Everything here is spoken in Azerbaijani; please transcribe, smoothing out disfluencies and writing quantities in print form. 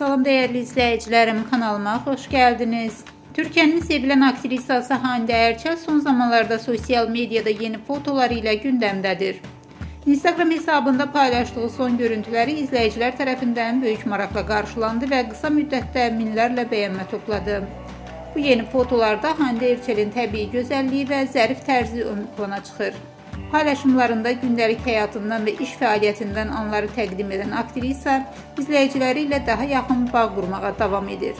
Salam değerli izleyicilerim, kanalıma hoş geldiniz. Türkiye'nin sevilen aktrisası Hande Erçel son zamanlarda sosyal medyada yeni fotolarıyla gündemdedir. Instagram hesabında paylaştığı son görüntüleri izleyiciler tarafından büyük marakla karşılandı ve kısa müddette minlerle beğenme topladı. Bu yeni fotolarda Hande Erçel'in təbii gözəlliyi və zərif tərzi ön plana çıxır. Paylaşımlarında gündəlik həyatından və iş fəaliyyətindən anları təqdim edən aktrisa izləyiciləri ilə daha yaxın bağ qurmağa davam edir.